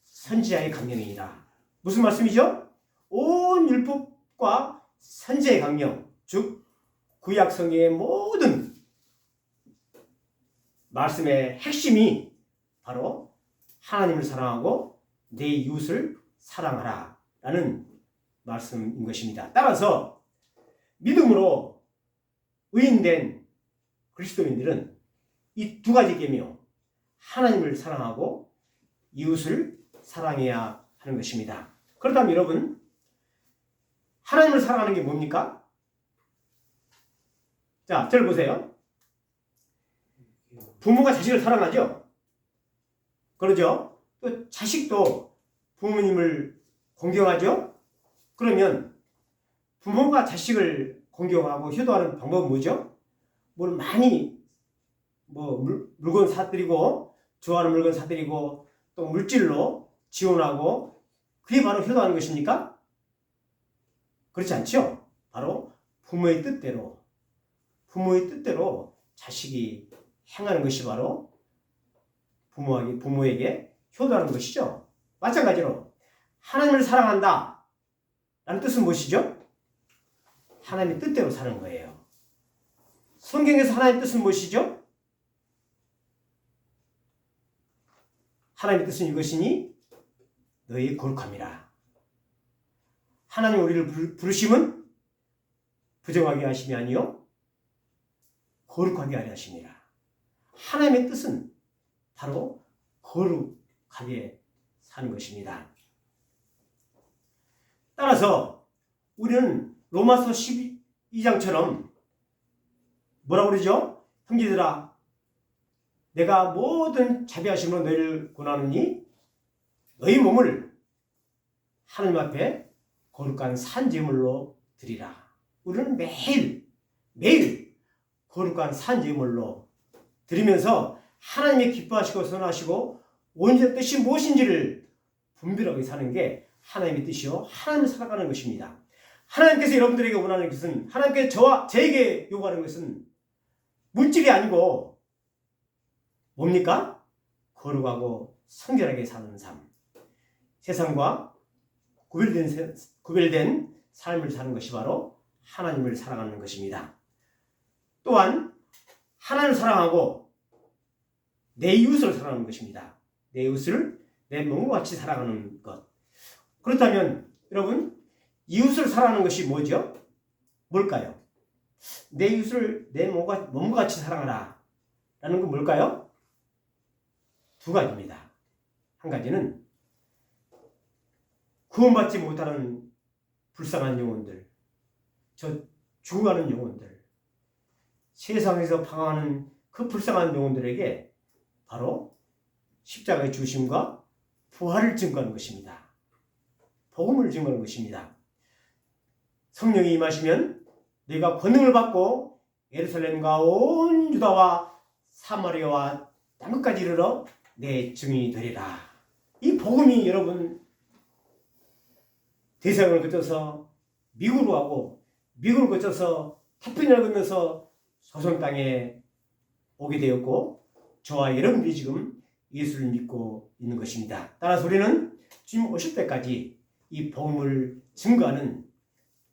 선지자의 강령이니라. 무슨 말씀이죠? 온 율법과 선지자의 강령, 즉 구약 성경의 모든 말씀의 핵심이 바로 하나님을 사랑하고 내 이웃을 사랑하라 라는 말씀인 것입니다. 따라서 믿음으로 의인된 그리스도인들은 이 두 가지 계명, 하나님을 사랑하고 이웃을 사랑해야 하는 것입니다. 그렇다면 여러분, 하나님을 사랑하는 게 뭡니까? 자, 저를 보세요. 부모가 자식을 사랑하죠? 그러죠? 또 자식도 부모님을 공경하죠? 그러면 부모가 자식을 공경하고 효도하는 방법은 뭐죠? 뭘 많이 물건 사드리고 좋아하는 물건 사드리고 또 물질로 지원하고 그게 바로 효도하는 것입니까? 그렇지 않죠? 바로 부모의 뜻대로 자식이 행하는 것이 바로 부모에게 효도하는 것이죠. 마찬가지로 하나님을 사랑한다 라는 뜻은 무엇이죠? 하나님의 뜻대로 사는 거예요. 성경에서 하나님의 뜻은 무엇이죠? 하나님의 뜻은 이것이니 너희 거룩함이라. 하나님 우리를 부르심은 부정하게 하심이 아니요 거룩하게 하려 하심이라. 하나님의 뜻은 바로 거룩하게 사는 것입니다. 따라서 우리는 로마서 12장처럼 뭐라고 그러죠? 형제들아 내가 모든 자비하심으로 너희를 권하노니 너희 몸을 하나님 앞에 거룩한 산제물로 드리라. 우리는 매일 거룩한 산제물로 드리면서 하나님의 기뻐하시고 선하시고 온전한 뜻이 무엇인지를 분별하게 사는 게 하나님의 뜻이요 하나님을 살아가는 것입니다. 하나님께서 여러분들에게 원하는 것은 하나님께서 저에게 요구하는 것은 물질이 아니고 뭡니까? 거룩하고 성결하게 사는 삶, 세상과 구별된 삶을 사는 것이 바로 하나님을 사랑하는 것입니다. 또한 하나님을 사랑하고 내 이웃을 사랑하는 것입니다. 내 이웃을 내 몸과 같이 사랑하는 것. 그렇다면 여러분 이웃을 사랑하는 것이 뭐죠? 뭘까요? 내 이웃을 내 몸과 같이 사랑하라 라는 건 뭘까요? 두 가지입니다. 한 가지는 구원받지 못하는 불쌍한 영혼들, 죽어가는 영혼들, 세상에서 방황하는 그 불쌍한 영혼들에게 바로 십자가의 죽으심과 부활을 증거하는 것입니다. 복음을 증거하는 것입니다. 성령이 임하시면 너희가 권능을 받고 예루살렘과 온 유다와 사마리아와 땅끝까지 이르러 내 증인이 되리라. 이 복음이 여러분 대서양을 거쳐서 미국으로 가고 미국을 거쳐서 태평양을 건너서 조선 땅에 오게 되었고 저와 여러분들이 지금 예수를 믿고 있는 것입니다. 따라서 우리는 주님 오실 때까지 이 복음을 증거하는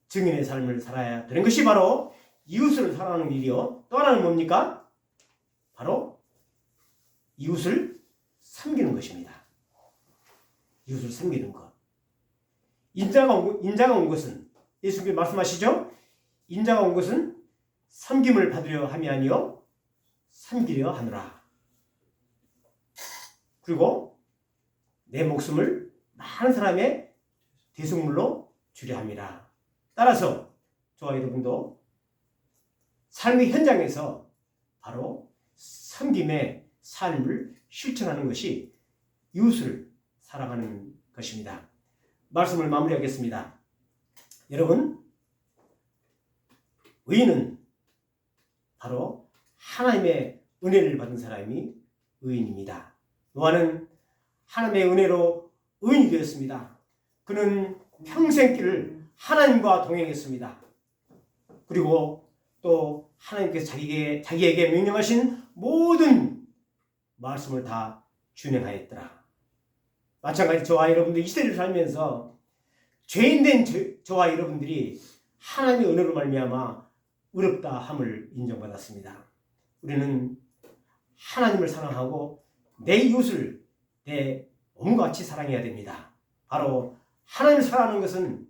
증인의 삶을 살아야 되는 것이 바로 이웃을 사랑하는 일이요. 또 하나는 뭡니까? 바로 이웃을 섬기는 것입니다. 이웃을 섬기는 것. 인자가 온 것은 예수님께서 말씀하시죠? 인자가 온 것은 섬김을 받으려 함이 아니요 섬기려 하노라. 그리고 내 목숨을 많은 사람의 대속물로 주려 함이라. 따라서 저와 여러분도 삶의 현장에서 바로 섬김의 삶을 실천하는 것이 이웃을 사랑하는 것입니다. 말씀을 마무리하겠습니다. 여러분, 의인은 바로 하나님의 은혜를 받은 사람이 의인입니다. 노아는 하나님의 은혜로 의인이 되었습니다. 그는 평생길을 하나님과 동행했습니다. 그리고 또 하나님께서 자기에게 명령하신 모든 말씀을 다 준행하였더라. 마찬가지 저와 여러분들 이 시대를 살면서 죄인된 저와 여러분들이 하나님의 은혜로 말미암아 의롭다 함을 인정받았습니다. 우리는 하나님을 사랑하고 내 이웃을 내 몸과 같이 사랑해야 됩니다. 바로 하나님을 사랑하는 것은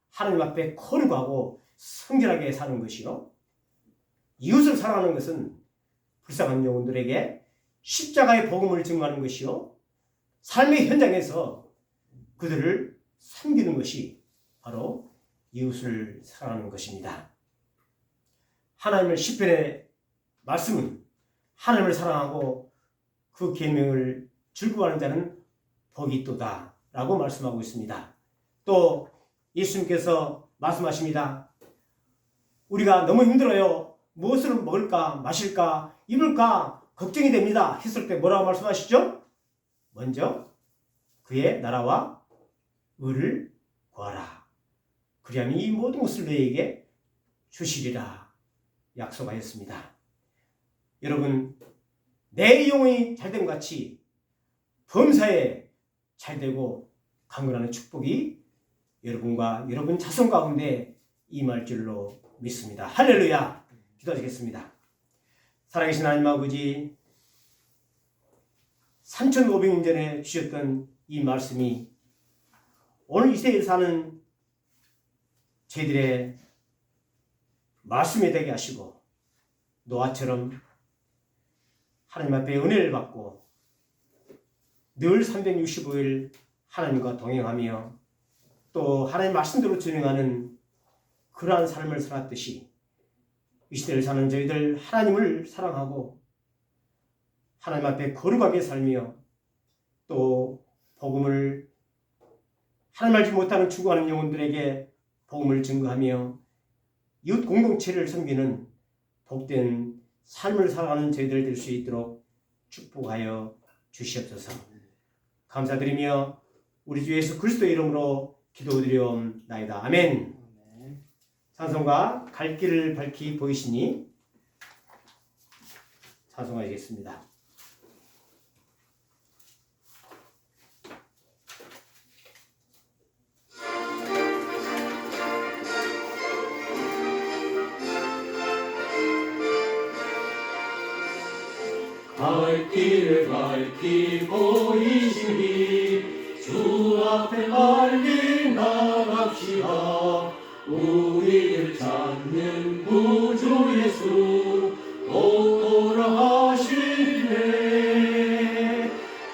하나님 앞에 거룩하고 성결하게 사는 것이요, 이웃을 사랑하는 것은 불쌍한 영혼들에게 십자가의 복음을 증거하는 것이요, 삶의 현장에서 그들을 섬기는 것이 바로 이웃을 사랑하는 것입니다. 하나님의 시편의 말씀은 하나님을 사랑하고 그 계명을 즐거워하는 자는 복이 있도다 라고 말씀하고 있습니다. 또 예수님께서 말씀하십니다. 우리가 너무 힘들어요. 무엇을 먹을까, 마실까, 입을까 걱정이 됩니다 했을 때 뭐라고 말씀하시죠? 먼저 그의 나라와 의를 구하라. 그리하면 이 모든 것을 너희에게 주시리라 약속하였습니다. 여러분, 내 영혼이 잘됨 같이 범사에 잘되고 강건하는 축복이 여러분과 여러분 자손 가운데 임할 줄로 믿습니다. 할렐루야. 기도하시겠습니다. 살아계신 하나님 아버지, 3500년 전에 주셨던 이 말씀이 오늘 이 세대에 사는 저희들의 말씀이 되게 하시고, 노아처럼 하나님 앞에 은혜를 받고 늘 365일 하나님과 동행하며 또 하나님 말씀대로 진행하는 그러한 삶을 살았듯이 이 시대를 사는 저희들 하나님을 사랑하고 하나님 앞에 거룩하게 살며 또 복음을 하나님 알지 못하는 추구하는 영혼들에게 복음을 증거하며 이웃 공동체를 섬기는 복된 삶을 살아가는 저희들 될 수 있도록 축복하여 주시옵소서. 감사드리며 우리 주 예수 그리스도의 이름으로 기도드리옵나이다. 아멘. 찬송가 갈 길을 밝히 보이시니 찬송하시겠습니다. 갈 길을 밝히 보이시니 주 앞에 빨리 나갑시다. 우리를 찾는 구주 예수 곧 돌아가시네.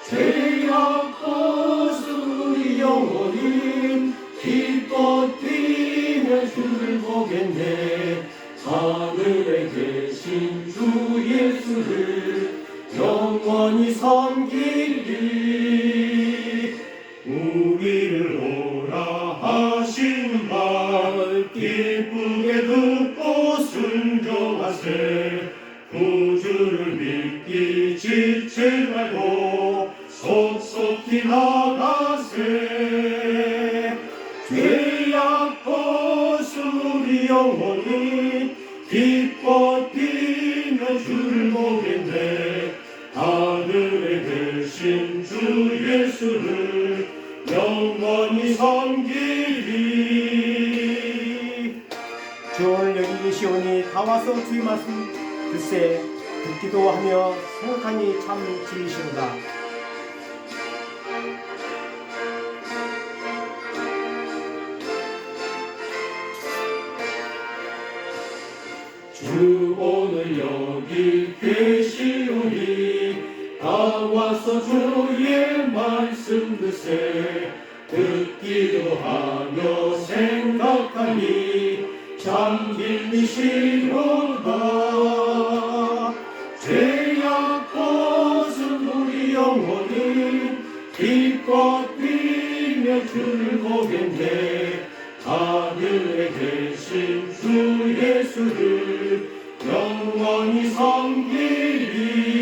죄악고수 우리 영혼이 기뻐 뛰며 주를 보겠네. 하늘에 계신 주 예수를 영원히 섬기리. 우리를 오라 하시는 말 기쁘게 듣고 순종하세. 구주를 믿기 지체 말고 속속히 나가세. 죄악 벗은 우리 영혼이 기뻐 뛰며 주를 보겠네. 하늘에 계신 주 예수를 영원히 섬기리. 주 오늘 여기 계시오니 다 와서 주의 말씀 글쎄 듣기도 하며 생각하니 참 진리시로다. 주 오늘 여기 계시오니 다 나와서 주의 말씀 듣세 듣기도 하며 생각하니 참 길이시로다. 죄악 벗은 우리 영혼은 기뻐 뛰며 주를 보겠네. 하늘에 계신 주 예수를 영원히 섬기리.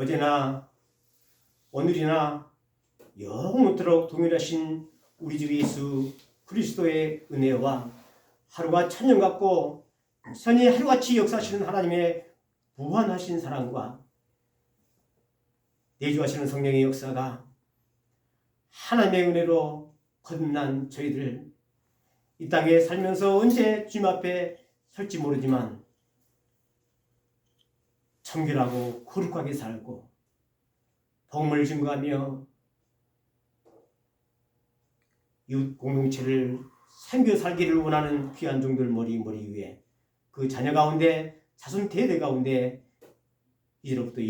어제나 오늘이나 영원토록 동일하신 우리 주 예수 그리스도의 은혜와 하루가 천년 같고 선이 하루같이 역사하시는 하나님의 무한하신 사랑과 내주하시는 성령의 역사가 하나님의 은혜로 거듭난 저희들 이 땅에 살면서 언제 주님 앞에 설지 모르지만 청결하고 거룩하게 살고 복음을 증거하며 이웃 공동체를 섬겨 살기를 원하는 귀한 종들 머리 위에 그 자녀 가운데 자손 대대 가운데 이제로부터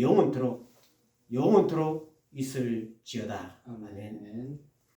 영원토록 있을지어다. 아멘.